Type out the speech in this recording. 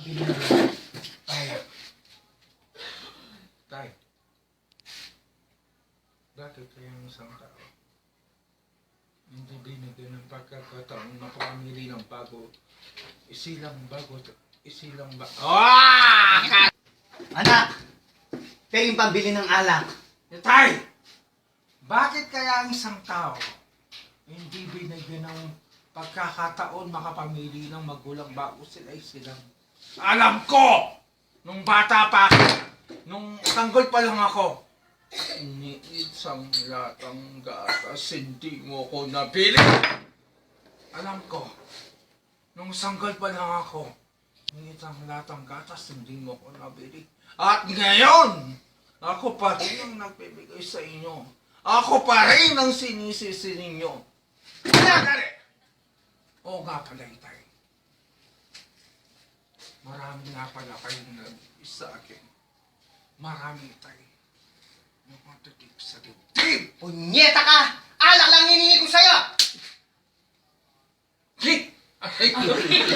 pambili ng alak. Tay, bakit kayang isang tao hindi binigyan ng pagkakataong makapamili ng bago? Isilang bago, isilang ba... Anak, kayo yung pambili ng alak. Tay! Bakit kaya ang isang tao hindi binigyan ng pagkakataon makapamili ng magulang bago sila'y silang? Alam ko! Nung bata pa ako, nung tanggol pa lang ako, iniisang latang gatas, hindi mo ko nabili. Alam ko, nung sanggol pa lang ako, iniisang latang gatas, hindi mo ko nabili. At ngayon, ako pa rin ang nagbibigay sa inyo. Ako pa rin ang sinisisi ninyo. Dali! Oo nga pala, Itay. Marami nga pala kayong nabibigay sa akin. Marami, Itay. Mga titik sa dibdib! Punyeta ka! Alak lang hiningi ko sa'yo! Ay!